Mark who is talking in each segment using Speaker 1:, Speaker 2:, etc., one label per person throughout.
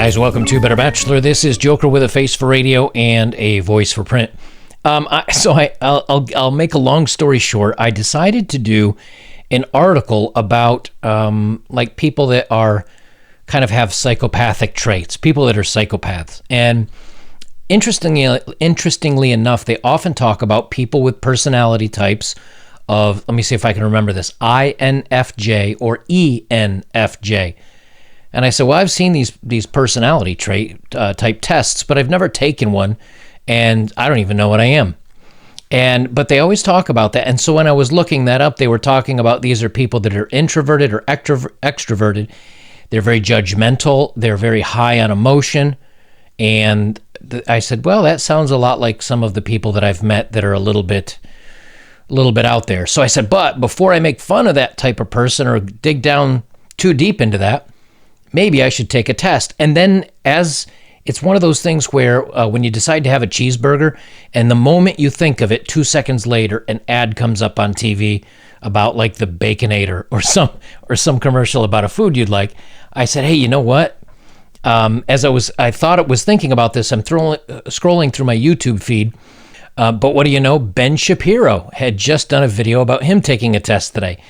Speaker 1: guys, welcome to Better Bachelor. This is Joker with a face for radio and a voice for print. I'll make a long story short. I decided to do an article about like people that are kind of have psychopathic traits, people that are psychopaths. And interestingly enough, they often talk about people with personality types of, let me see if I can remember this, INFJ or ENFJ. And I said, well, I've seen these personality trait type tests, but I've never taken one, and I don't even know what I am. But they always talk about that. And so when I was looking that up, they were talking about these are people that are introverted or extroverted. They're very judgmental. They're very high on emotion. And I said, well, that sounds a lot like some of the people that I've met that are a little bit out there. So I said, but before I make fun of that type of person or dig down too deep into that, maybe I should take a test. And then as it's one of those things where when you decide to have a cheeseburger and the moment you think of it, 2 seconds later, an ad comes up on TV about like the Baconator or some commercial about a food you'd like. I said, hey, you know what? I thought it was thinking about this. I'm scrolling through my YouTube feed. But what do you know? Ben Shapiro had just done a video about him taking a test today.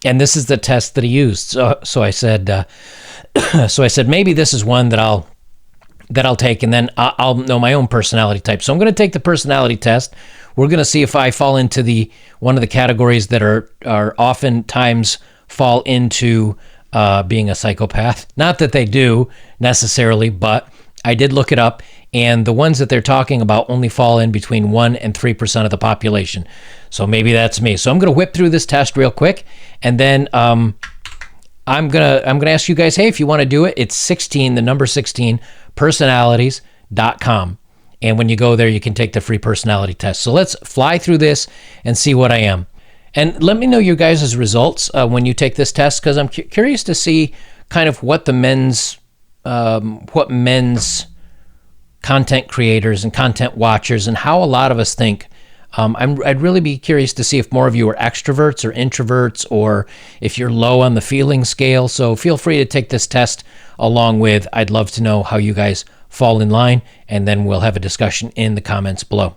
Speaker 1: And this is the test that he used. So I said, maybe this is one that I'll take, and then I'll know my own personality type. So I'm going to take the personality test. We're going to see if I fall into one of the categories that are oftentimes fall into being a psychopath. Not that they do necessarily, but I did look it up, and the ones that they're talking about only fall in between 1% and 3% of the population. So maybe that's me. So I'm going to whip through this test real quick, and then I'm gonna ask you guys, hey, if you want to do it, it's 16, the number 16, personalities.com. And when you go there, you can take the free personality test. So let's fly through this and see what I am. And let me know your guys' results when you take this test, because I'm curious to see kind of what men's content creators and content watchers and how a lot of us think. I'd really be curious to see if more of you are extroverts or introverts, or if you're low on the feeling scale. So feel free to take this test along with. I'd love to know how you guys fall in line, and then we'll have a discussion in the comments below.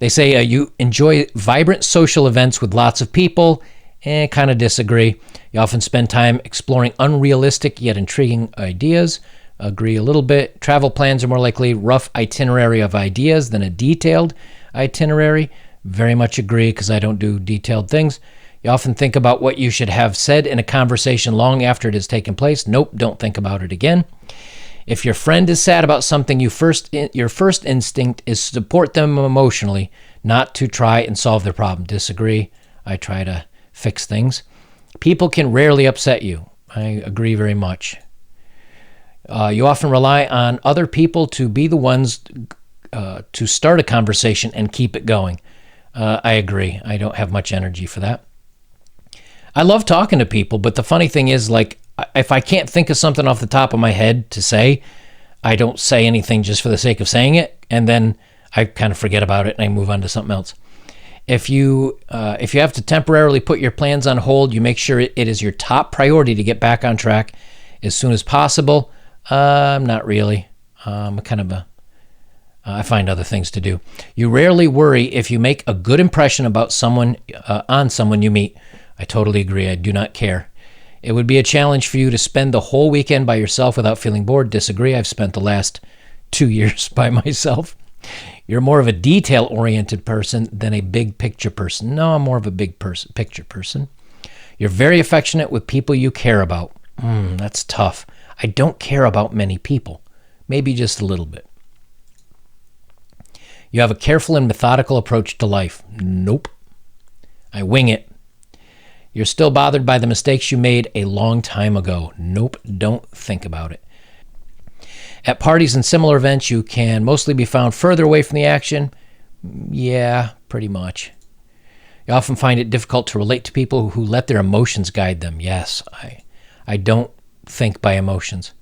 Speaker 1: They say you enjoy vibrant social events with lots of people. Kind of disagree. You often spend time exploring unrealistic yet intriguing ideas. Agree a little bit. Travel plans are more likely rough itinerary of ideas than a detailed itinerary. Very much agree, because I don't do detailed things. You often think about what you should have said in a conversation long after it has taken place. Nope, don't think about it again. If your friend is sad about something, your first instinct is to support them emotionally, not to try and solve their problem. Disagree. I try to fix things. People can rarely upset you. I agree very much. You often rely on other people to be the ones to start a conversation and keep it going. I agree. I don't have much energy for that. I love talking to people, but the funny thing is, like, if I can't think of something off the top of my head to say, I don't say anything just for the sake of saying it, and then I kind of forget about it and I move on to something else. If you have to temporarily put your plans on hold, you make sure it is your top priority to get back on track as soon as possible. Not really. I find other things to do. You rarely worry if you make a good impression about someone on someone you meet. I totally agree. I do not care. It would be a challenge for you to spend the whole weekend by yourself without feeling bored. Disagree. I've spent the last 2 years by myself. You're more of a detail-oriented person than a big picture person. No, I'm more of a big picture person. You're very affectionate with people you care about. That's tough. I don't care about many people. Maybe just a little bit. You have a careful and methodical approach to life. Nope. I wing it. You're still bothered by the mistakes you made a long time ago. Nope, don't think about it. At parties and similar events, you can mostly be found further away from the action. Yeah, pretty much. You often find it difficult to relate to people who let their emotions guide them. Yes, I don't think by emotions.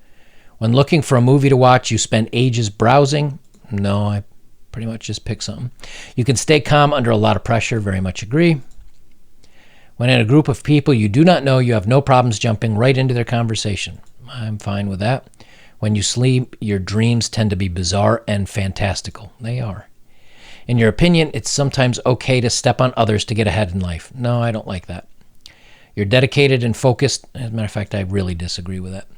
Speaker 1: When looking for a movie to watch, you spend ages browsing. No, I pretty much just pick something. You can stay calm under a lot of pressure. Very much agree. When in a group of people you do not know, you have no problems jumping right into their conversation. I'm fine with that. When you sleep, your dreams tend to be bizarre and fantastical. They are. In your opinion, it's sometimes okay to step on others to get ahead in life. No, I don't like that. You're dedicated and focused. As a matter of fact, I really disagree with that.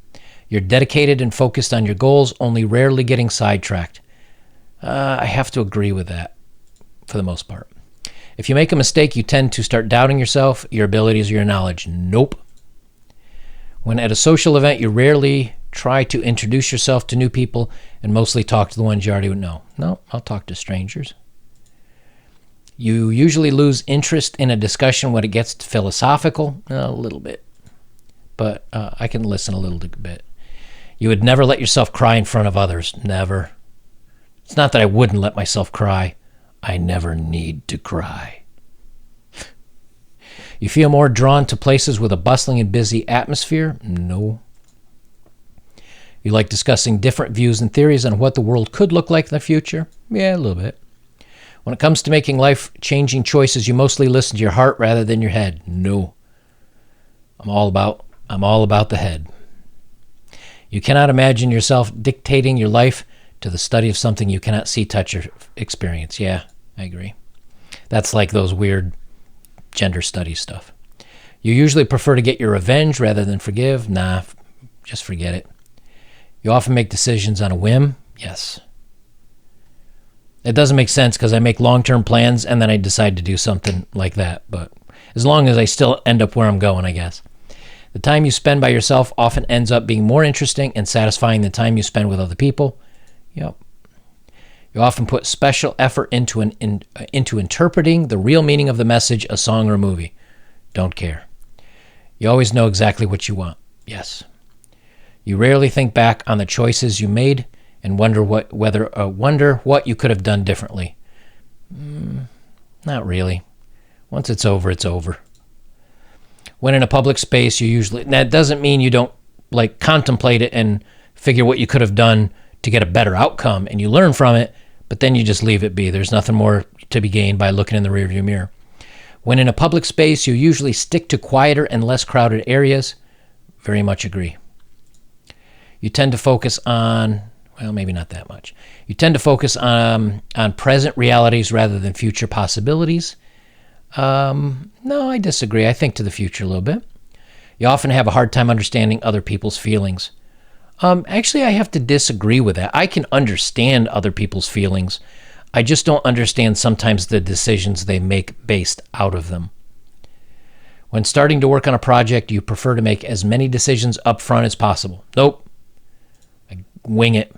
Speaker 1: You're dedicated and focused on your goals, only rarely getting sidetracked. I have to agree with that for the most part. If you make a mistake, you tend to start doubting yourself, your abilities, or your knowledge. Nope. When at a social event, you rarely try to introduce yourself to new people and mostly talk to the ones you already know. No, I'll talk to strangers. You usually lose interest in a discussion when it gets philosophical. A little bit. But I can listen a little bit. You would never let yourself cry in front of others. Never. It's not that I wouldn't let myself cry. I never need to cry. You feel more drawn to places with a bustling and busy atmosphere? No. You like discussing different views and theories on what the world could look like in the future? Yeah, a little bit. When it comes to making life-changing choices, you mostly listen to your heart rather than your head? No. I'm all about the head. You cannot imagine yourself dictating your life to the study of something you cannot see, touch, or experience. Yeah, I agree. That's like those weird gender studies stuff. You usually prefer to get your revenge rather than forgive? Nah, just forget it. You often make decisions on a whim? Yes. It doesn't make sense because I make long-term plans and then I decide to do something like that. But as long as I still end up where I'm going, I guess. The time you spend by yourself often ends up being more interesting and satisfying than the time you spend with other people. Yep. You often put special effort into interpreting the real meaning of the message, a song, or a movie. Don't care. You always know exactly what you want. Yes. You rarely think back on the choices you made and wonder what you could have done differently. Not really. Once it's over, it's over. When in a public space, that doesn't mean you don't contemplate it and figure what you could have done to get a better outcome, and you learn from it, but then you just leave it be. There's nothing more to be gained by looking in the rearview mirror. When in a public space, you usually stick to quieter and less crowded areas. Very much agree. You tend to focus on, well, maybe not that much. You tend to focus on present realities rather than future possibilities. No, I disagree. I think to the future a little bit. You often have a hard time understanding other people's feelings. Actually, I have to disagree with that. I can understand other people's feelings. I just don't understand sometimes the decisions they make based out of them. When starting to work on a project, you prefer to make as many decisions up front as possible. Nope. I wing it.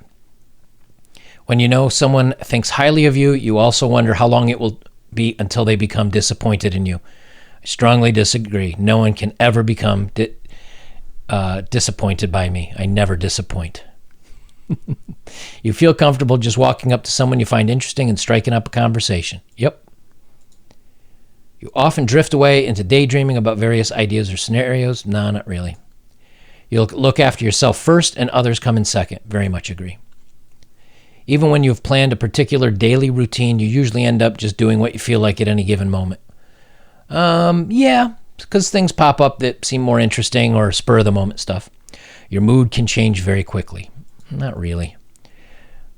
Speaker 1: When you know someone thinks highly of you, you also wonder how long it will be until they become disappointed in you. I strongly disagree. No one can ever become disappointed by me. I never disappoint. You feel comfortable just walking up to someone you find interesting and striking up a conversation. Yep. You often drift away into daydreaming about various ideas or scenarios. No, not really. You'll look after yourself first and others come in second. Very much agree. Even when you've planned a particular daily routine, you usually end up just doing what you feel like at any given moment. Yeah, because things pop up that seem more interesting or spur of the moment stuff. Your mood can change very quickly. Not really.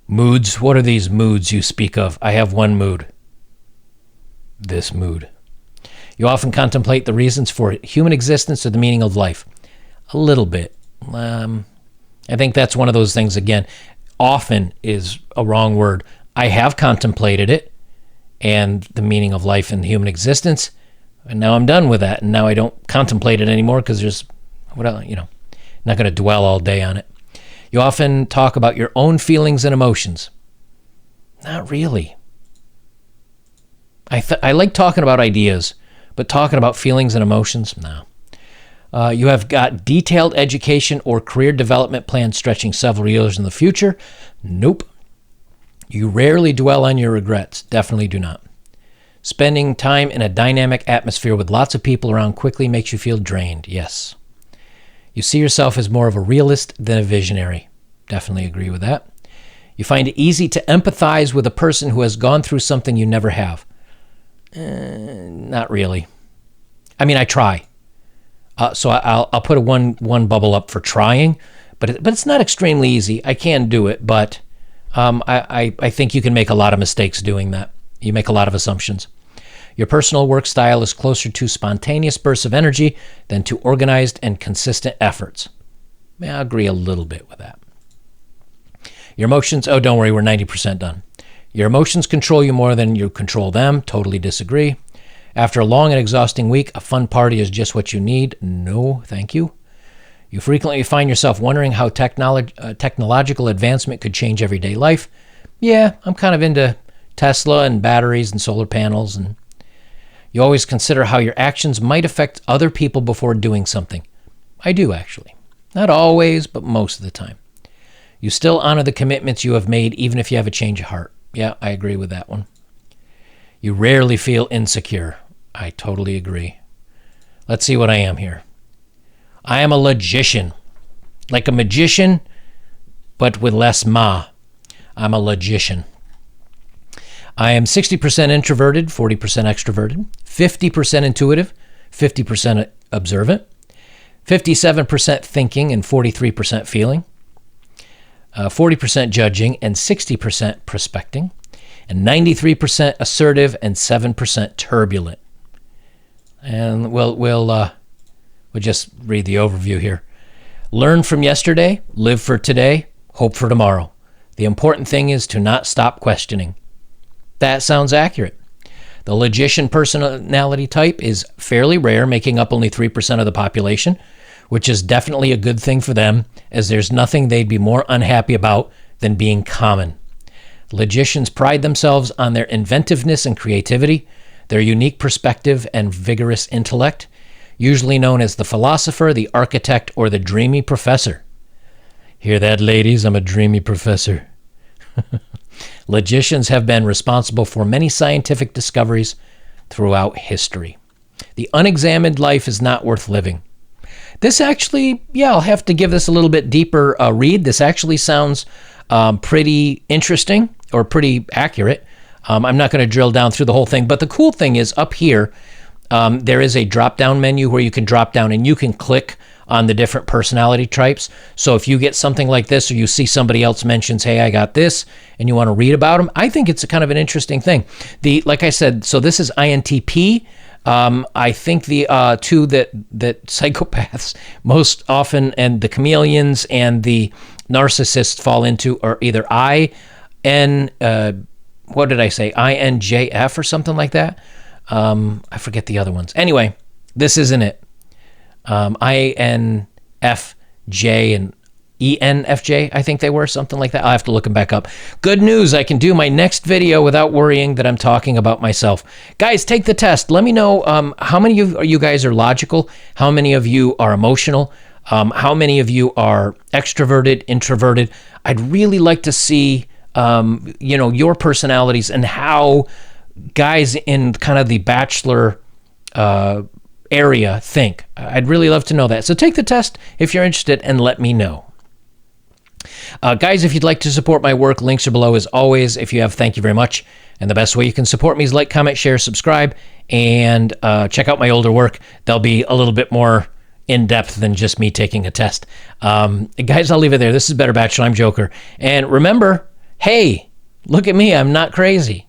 Speaker 1: Moods? What are these moods you speak of? I have one mood. This mood. You often contemplate the reasons for human existence or the meaning of life. A little bit. I think that's one of those things, again, often is a wrong word. I have contemplated it and the meaning of life and human existence, and now I'm done with that, and now I don't contemplate it anymore because there's, not going to dwell all day on it. You often talk about your own feelings and emotions. Not really. I like talking about ideas, but talking about feelings and emotions, no. You have got detailed education or career development plans stretching several years in the future. Nope. You rarely dwell on your regrets. Definitely do not. Spending time in a dynamic atmosphere with lots of people around quickly makes you feel drained. Yes. You see yourself as more of a realist than a visionary. Definitely agree with that. You find it easy to empathize with a person who has gone through something you never have. Not really. I mean, I try. So I'll put a one bubble up for trying, but it's not extremely easy. I can do it, but I think you can make a lot of mistakes doing that. You make a lot of assumptions. Your personal work style is closer to spontaneous bursts of energy than to organized and consistent efforts. I agree a little bit with that. Your emotions, oh, don't worry, we're 90% done. Your emotions control you more than you control them. Totally disagree. After a long and exhausting week, a fun party is just what you need. No, thank you. You frequently find yourself wondering how technological advancement could change everyday life. Yeah, I'm kind of into Tesla and batteries and solar panels. And you always consider how your actions might affect other people before doing something. I do, actually. Not always, but most of the time. You still honor the commitments you have made, even if you have a change of heart. Yeah, I agree with that one. You rarely feel insecure. I totally agree. Let's see what I am here. I am a logician. Like a magician, but with less ma. I'm a logician. I am 60% introverted, 40% extroverted, 50% intuitive, 50% observant, 57% thinking, and 43% feeling, 40% judging, and 60% prospecting, and 93% assertive, and 7% turbulent. And we'll just read the overview here. Learn from yesterday, live for today, hope for tomorrow. The important thing is to not stop questioning. That sounds accurate. The logician personality type is fairly rare, making up only 3% of the population, which is definitely a good thing for them, as there's nothing they'd be more unhappy about than being common. Logicians pride themselves on their inventiveness and creativity, their unique perspective and vigorous intellect, usually known as the philosopher, the architect, or the dreamy professor. Hear that, ladies? I'm a dreamy professor. Logicians have been responsible for many scientific discoveries throughout history. The unexamined life is not worth living. This actually, I'll have to give this a little bit deeper read. This actually sounds pretty interesting or pretty accurate. I'm not going to drill down through the whole thing, but the cool thing is up here, there is a drop-down menu where you can drop down and you can click on the different personality types. So if you get something like this, or you see somebody else mentions, hey, I got this, and you want to read about them, I think it's a kind of an interesting thing. Like I said, so this is INTP. I think the two that psychopaths most often, and the chameleons and the narcissists fall into, are either INJF or something like that. I forget the other ones. Anyway, this isn't it. INFJ and ENFJ, I think they were, something like that. I'll have to look them back up. Good news, I can do my next video without worrying that I'm talking about myself. Guys, take the test. Let me know how many of you guys are logical, how many of you are emotional, how many of you are extroverted, introverted. I'd really like to see your personalities and how guys in kind of the Bachelor area think. I'd really love to know that. So take the test if you're interested and let me know. Guys, if you'd like to support my work, links are below as always. If you have, thank you very much. And the best way you can support me is like, comment, share, subscribe, and check out my older work. They'll be a little bit more in-depth than just me taking a test. Guys, I'll leave it there. This is Better Bachelor. I'm Joker. And remember, hey, look at me. I'm not crazy.